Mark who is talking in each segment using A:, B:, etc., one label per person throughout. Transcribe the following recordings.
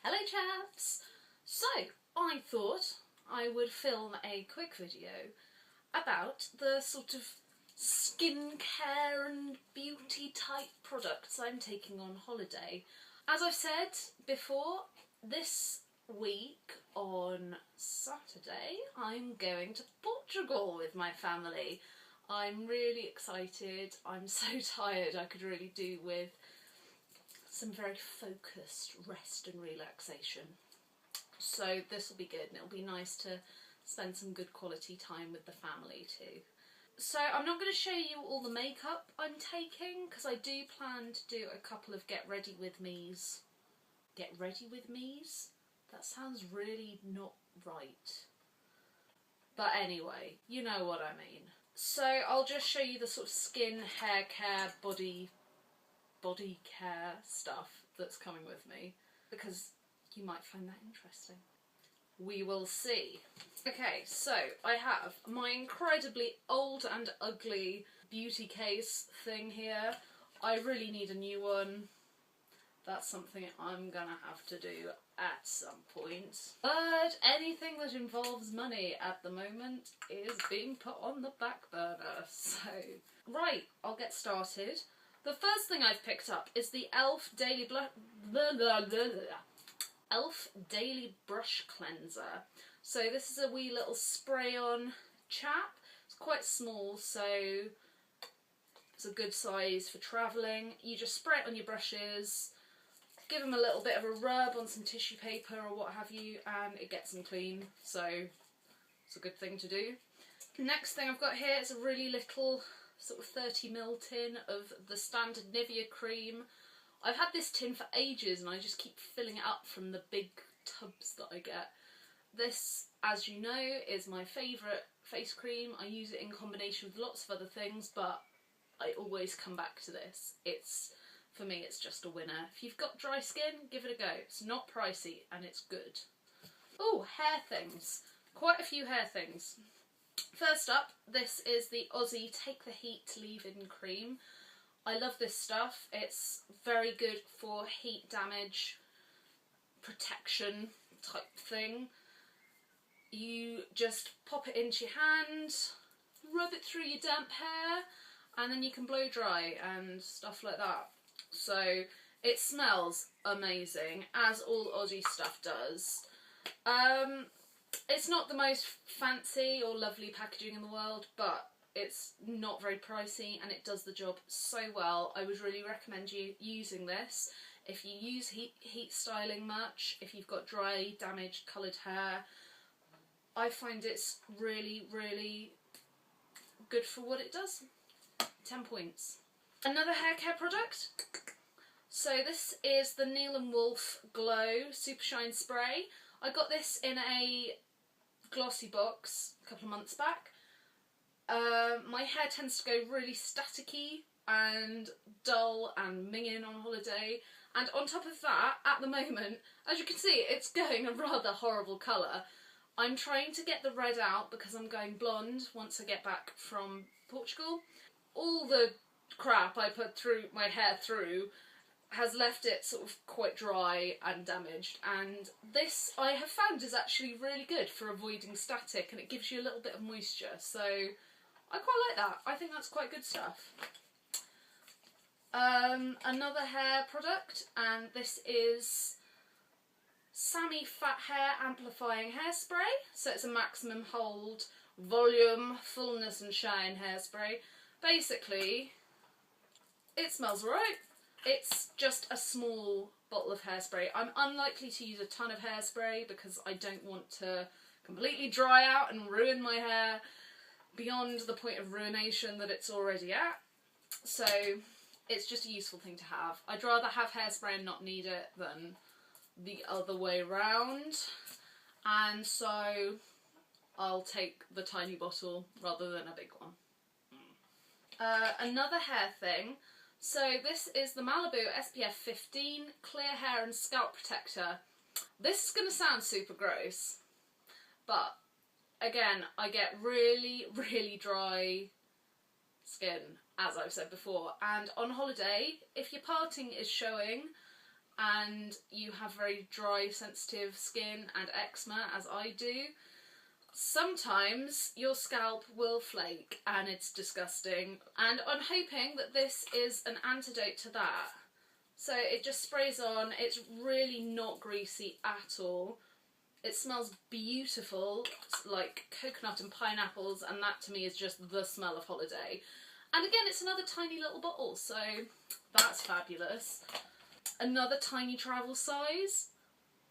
A: Hello chaps! So, I thought I would film a quick video about the sort of skincare and beauty type products I'm taking on holiday. As I've said before, this week on Saturday I'm going to Portugal with my family. I'm really excited. I'm so tired. I could really do with some very focused rest and relaxation. So this will be good, and it'll be nice to spend some good quality time with the family too. So I'm not going to show you all the makeup I'm taking because I do plan to do a couple of get ready with me's. Get ready with me's? That sounds really not right. But anyway, you know what I mean. So I'll just show you the sort of skin, hair care, body care stuff that's coming with me, because you might find that interesting. We will see. Okay, so I have my incredibly old and ugly beauty case thing here. I really need a new one. That's something I'm gonna have to do at some point. But anything that involves money at the moment is being put on the back burner. So, right, I'll get started. The first thing I've picked up is the e.l.f. Daily Brush Cleanser. So this is a wee little spray-on chap. It's quite small, so it's a good size for travelling. You just spray it on your brushes, give them a little bit of a rub on some tissue paper or what have you, and it gets them clean, so it's a good thing to do. Next thing I've got here is a really little sort of 30ml tin of the standard Nivea cream. I've had this tin for ages and I just keep filling it up from the big tubs that I get. This, as you know, is my favourite face cream. I use it in combination with lots of other things, but I always come back to this. For me, it's just a winner. If you've got dry skin, give it a go. It's not pricey and it's good. Oh, hair things. Quite a few hair things. First up, this is the Aussie Take the Heat Leave-In Cream. I love this stuff. It's very good for heat damage protection type thing. You just pop it into your hand, rub it through your damp hair, and then you can blow dry and stuff like that. So it smells amazing, as all Aussie stuff does. It's not the most fancy or lovely packaging in the world, but it's not very pricey and it does the job so well. I would really recommend you using this if you use heat styling much, if you've got dry, damaged, coloured hair. I find it's really, really good for what it does. 10 points. Another hair care product. So this is the Neil & Wolf Glow Super Shine Spray. I got this in a glossy box a couple of months back. My hair tends to go really staticky and dull and minging on holiday, and on top of that, at the moment, as you can see, it's going a rather horrible colour. I'm trying to get the red out because I'm going blonde once I get back from Portugal. All the crap I put through my hair has left it sort of quite dry and damaged, and this I have found is actually really good for avoiding static, and it gives you a little bit of moisture, so I quite like that. I think that's quite good stuff. Another hair product, and this is Sammy Fat Hair Amplifying Hairspray. So it's a maximum hold, volume, fullness and shine hairspray. Basically, it smells alright. It's just a small bottle of hairspray. I'm unlikely to use a ton of hairspray because I don't want to completely dry out and ruin my hair beyond the point of ruination that it's already at. So it's just a useful thing to have. I'd rather have hairspray and not need it than the other way around. And so I'll take the tiny bottle rather than a big one. Another hair thing. So this is the Malibu SPF 15 Clear Hair and Scalp Protector. This is going to sound super gross, but again, I get really, really dry skin, as I've said before, and on holiday, if your parting is showing and you have very dry, sensitive skin and eczema, as I do, sometimes your scalp will flake and it's disgusting, and I'm hoping that this is an antidote to that. So it just sprays on, it's really not greasy at all. It smells beautiful, like coconut and pineapples, and that to me is just the smell of holiday. And again, it's another tiny little bottle, so that's fabulous. Another tiny travel size.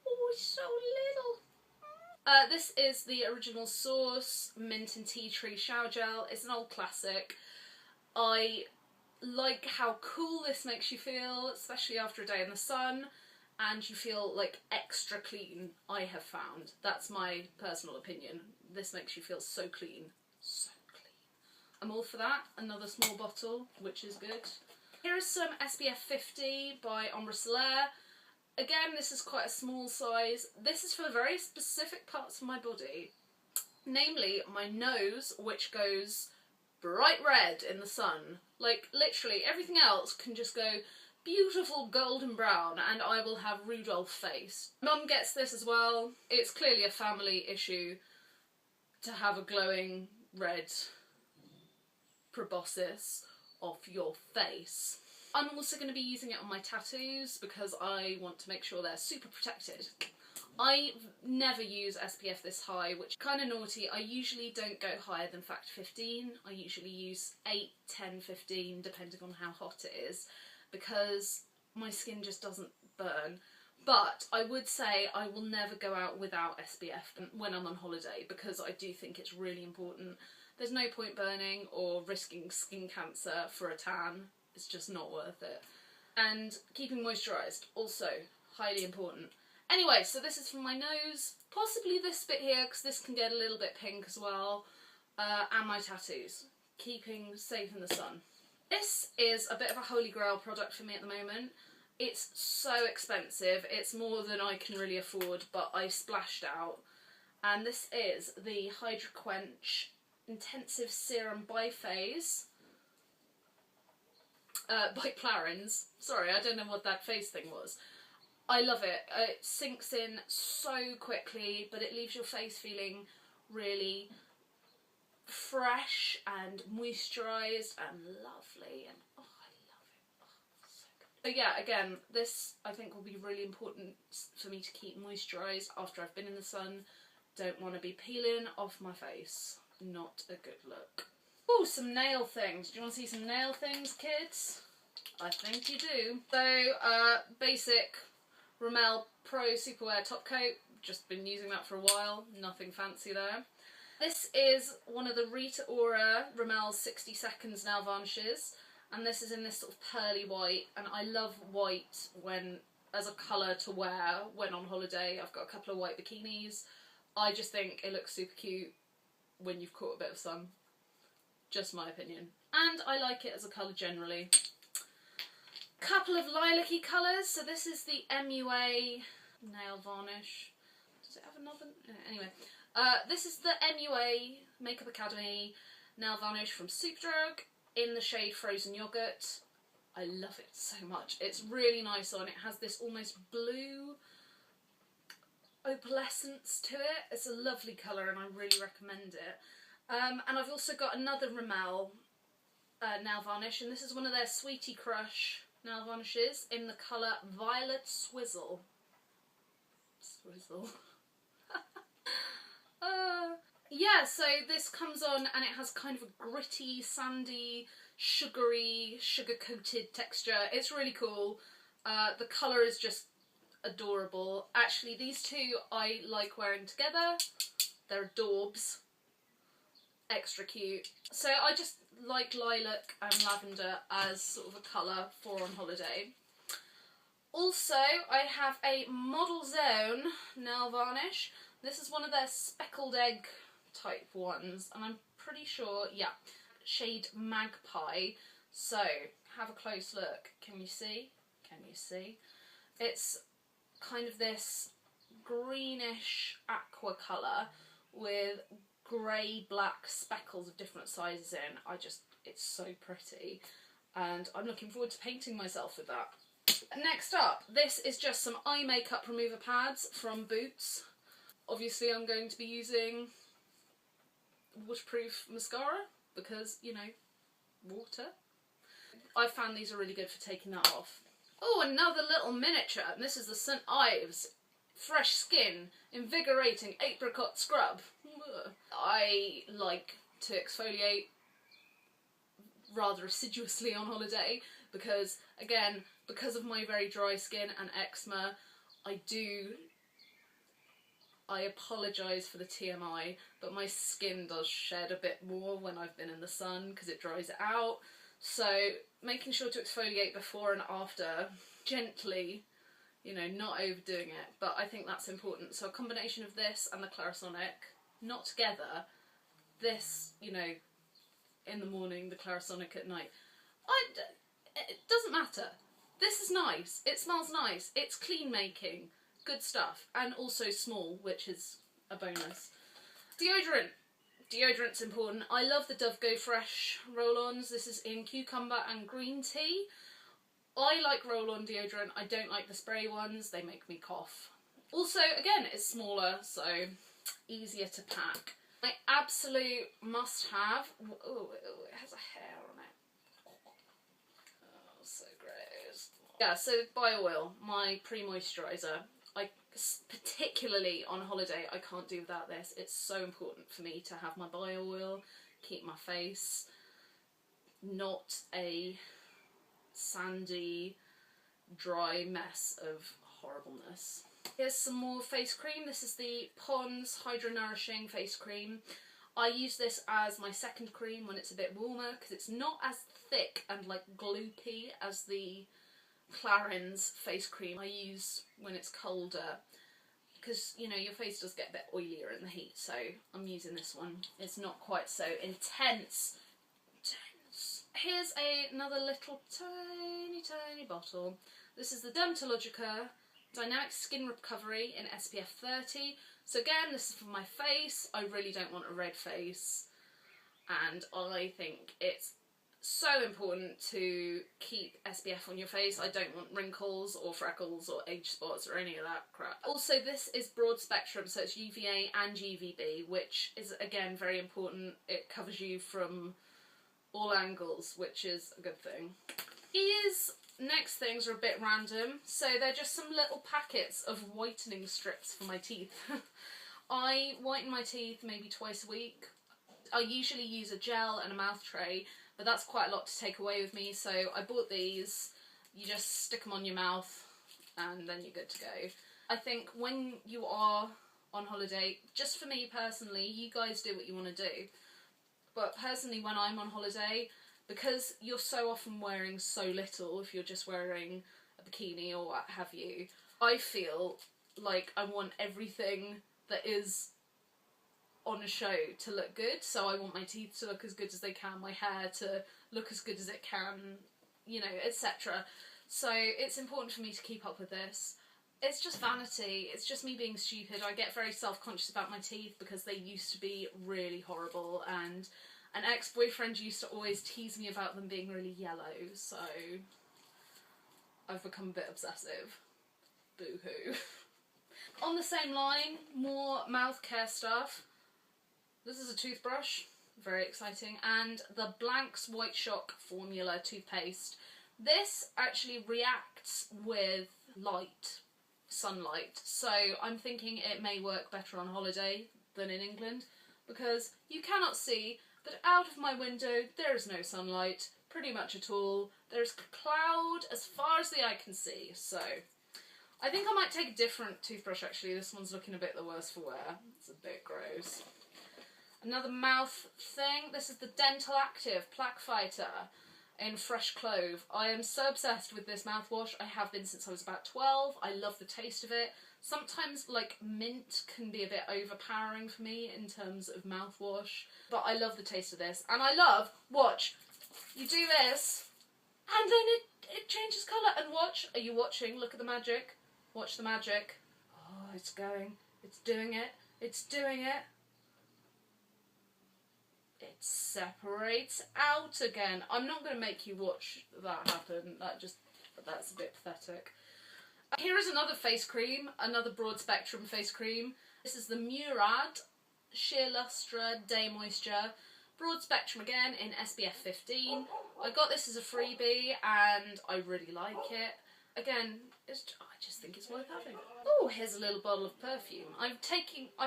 A: Oh, it's so little. This is the Original Source Mint and Tea Tree Shower Gel. It's an old classic. I like how cool this makes you feel, especially after a day in the sun, and you feel like extra clean, I have found. That's my personal opinion. This makes you feel so clean. So clean. I'm all for that. Another small bottle, which is good. Here is some SPF 50 by Ombre Solaire. Again, this is quite a small size. This is for very specific parts of my body. Namely, my nose, which goes bright red in the sun. Like, literally, everything else can just go beautiful golden brown and I will have Rudolph face. Mum gets this as well. It's clearly a family issue to have a glowing red proboscis off your face. I'm also going to be using it on my tattoos because I want to make sure they're super protected. I never use SPF this high, which is kind of naughty. I usually don't go higher than factor 15. I usually use 8, 10, 15, depending on how hot it is, because my skin just doesn't burn. But I would say I will never go out without SPF when I'm on holiday, because I do think it's really important. There's no point burning or risking skin cancer for a tan. It's just not worth it. And keeping moisturised, also highly important. Anyway, so this is from my nose, possibly this bit here, because this can get a little bit pink as well, and my tattoos, keeping safe in the sun. This is a bit of a holy grail product for me at the moment. It's so expensive, it's more than I can really afford, but I splashed out. And this is the Hydra Quench Intensive Serum Biphase by Clarins. Sorry, I don't know what that face thing was. I love it. It sinks in so quickly, but it leaves your face feeling really fresh and moisturised and lovely, and oh, I love it. Oh, so good. But yeah, again, this I think will be really important for me to keep moisturised after I've been in the sun. Don't want to be peeling off my face. Not a good look. Oh, some nail things. Do you want to see some nail things, kids? I think you do. So, basic Rimmel Pro Superwear Top Coat. Just been using that for a while. Nothing fancy there. This is one of the Rita Ora Rimmel 60 Seconds nail varnishes, and this is in this sort of pearly white, and I love white as a colour to wear when on holiday. I've got a couple of white bikinis. I just think it looks super cute when you've caught a bit of sun. Just my opinion. And I like it as a colour generally. Couple of lilac-y colours. So this is the MUA nail varnish. Does it have another? Anyway. This is the MUA Makeup Academy nail varnish from Superdrug in the shade Frozen Yogurt. I love it so much. It's really nice on. It has this almost blue opalescence to it. It's a lovely colour and I really recommend it. And I've also got another Rimmel nail varnish, and this is one of their Sweetie Crush nail varnishes in the colour Violet Swizzle. Swizzle. Yeah, so this comes on and it has kind of a gritty, sandy, sugary, sugar-coated texture. It's really cool. The colour is just adorable. Actually, these two I like wearing together. They're adorbs. Extra cute. So I just like lilac and lavender as sort of a colour for on holiday. Also, I have a Model Zone nail varnish. This is one of their speckled egg type ones, and I'm pretty sure, yeah, shade Magpie. So, have a close look. Can you see? Can you see? It's kind of this greenish aqua colour with grey black speckles of different sizes in. It's so pretty, and I'm looking forward to painting myself with that. Next up, this is just some eye makeup remover pads from Boots. Obviously I'm going to be using waterproof mascara because, you know, water. I found these are really good for taking that off. Oh, another little miniature, and this is the St. Ives Fresh Skin Invigorating Apricot Scrub. I like to exfoliate rather assiduously on holiday because, again, because of my very dry skin and eczema, I apologise for the TMI, but my skin does shed a bit more when I've been in the sun because it dries it out. So making sure to exfoliate before and after, gently, you know, not overdoing it, but I think that's important. So a combination of this and the Clarisonic, not together, this, you know, in the morning, the Clarisonic at night. It doesn't matter. This is nice, it smells nice, it's clean making, good stuff, and also small, which is a bonus. Deodorant. Deodorant's important. I love the Dove Go Fresh roll-ons. This is in cucumber and green tea. I like roll-on deodorant. I don't like the spray ones. They make me cough. Also, again, it's smaller, so easier to pack. My absolute must-have. Oh, it has a hair on it. Oh, so gross. Yeah, so Bio-Oil, my pre-moisturiser. Particularly on holiday, I can't do without this. It's so important for me to have my Bio-Oil, keep my face not a sandy, dry mess of horribleness. Here's some more face cream. This is the Pond's Hydro Nourishing Face Cream. I use this as my second cream when it's a bit warmer because it's not as thick and like gloopy as the Clarins face cream I use when it's colder, because, you know, your face does get a bit oilier in the heat, so I'm using this one. It's not quite so intense. Here's another little tiny bottle. This is the Dermatologica Dynamic Skin Recovery in SPF 30. So again, this is for my face. I really don't want a red face, and I think it's so important to keep SPF on your face. I don't want wrinkles or freckles or age spots or any of that crap. Also, this is broad spectrum, so it's UVA and UVB, which is again very important. It covers you from all angles, which is a good thing. These next things are a bit random, so they're just some little packets of whitening strips for my teeth. I whiten my teeth maybe twice a week. I usually use a gel and a mouth tray, but that's quite a lot to take away with me, so I bought these. You just stick them on your mouth and then you're good to go. I think when you are on holiday, just for me personally, you guys do what you want to do, but personally when I'm on holiday, because you're so often wearing so little, if you're just wearing a bikini or what have you, I feel like I want everything that is on a show to look good. So I want my teeth to look as good as they can, my hair to look as good as it can, you know, etc. So it's important for me to keep up with this. It's just vanity, it's just me being stupid. I get very self-conscious about my teeth because they used to be really horrible, and an ex-boyfriend used to always tease me about them being really yellow, so I've become a bit obsessive. Boo-hoo. On the same line, more mouth care stuff. This is a toothbrush, very exciting, and the Blanks White Shock Formula toothpaste. This actually reacts with light, sunlight, so I'm thinking it may work better on holiday than in England, because you cannot see, but out of my window there is no sunlight, pretty much at all. There's cloud as far as the eye can see, so I think I might take a different toothbrush actually. This one's looking a bit the worse for wear. It's a bit gross. Another mouth thing, this is the Dental Active Plaque Fighter in Fresh Clove. I am so obsessed with this mouthwash. I have been since I was about 12. I love the taste of it. Sometimes like mint can be a bit overpowering for me in terms of mouthwash, but I love the taste of this. And I love, watch, you do this and then it changes colour, and watch, are you watching? Look at the magic. Watch the magic. Oh, it's going, it's doing it, it's doing it. It separates out again. I'm not going to make you watch that happen. That just but that's a bit pathetic. Here is another face cream, another broad spectrum face cream. This is the Murad Sheer Lustre Day Moisture. Broad spectrum again in SPF 15. I got this as a freebie and I really like it. Again, I just think it's worth having. Oh, here's a little bottle of perfume. I've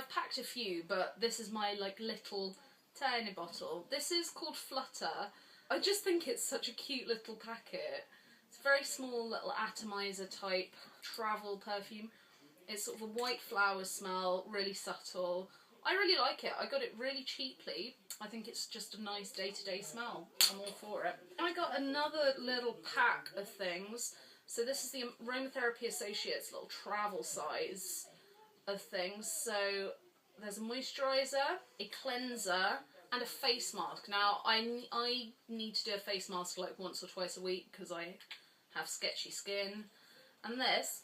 A: packed a few, but this is my like little tiny bottle. This is called Flutter. I just think it's such a cute little packet. It's a very small little atomizer type travel perfume. It's sort of a white flower smell, really subtle. I really like it. I got it really cheaply. I think it's just a nice day-to-day smell. I'm all for it. I got another little pack of things. So this is the Aromatherapy Associates little travel size of things. So there's a moisturiser, a cleanser, and a face mask. Now I need to do a face mask like once or twice a week because I have sketchy skin. And this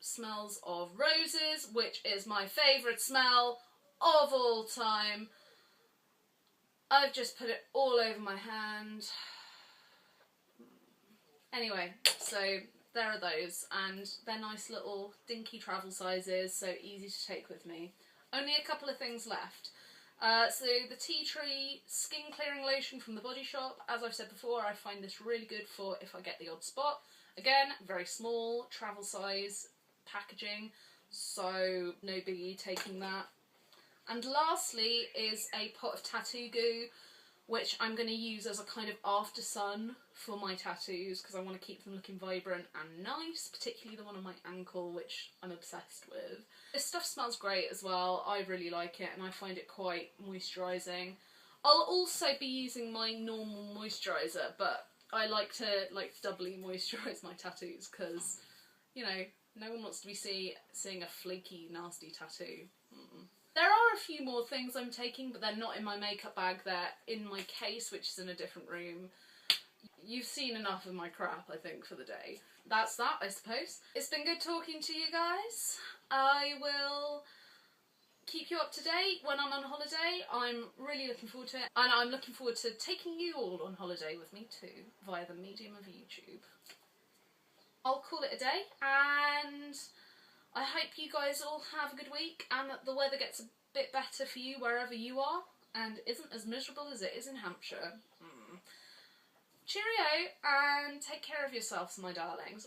A: smells of roses, which is my favourite smell of all time. I've just put it all over my hand. Anyway, so there are those, and they're nice little dinky travel sizes, so easy to take with me. Only a couple of things left. So the Tea Tree Skin Clearing Lotion from the Body Shop. As I've said before, I find this really good for if I get the odd spot. Again, very small, travel size packaging, so no biggie taking that. And lastly is a pot of tattoo goo, which I'm going to use as a kind of after sun for my tattoos because I want to keep them looking vibrant and nice, particularly the one on my ankle, which I'm obsessed with. This stuff smells great as well. I really like it and I find it quite moisturising. I'll also be using my normal moisturiser, but I like to doubly moisturise my tattoos because, you know, no one wants to be seeing a flaky, nasty tattoo. There are a few more things I'm taking, but they're not in my makeup bag. They're in my case, which is in a different room. You've seen enough of my crap, I think, for the day. That's that, I suppose. It's been good talking to you guys. I will keep you up to date when I'm on holiday. I'm really looking forward to it. And I'm looking forward to taking you all on holiday with me too, via the medium of YouTube. I'll call it a day, and I hope you guys all have a good week and that the weather gets a bit better for you wherever you are and isn't as miserable as it is in Hampshire. Cheerio and take care of yourselves, my darlings.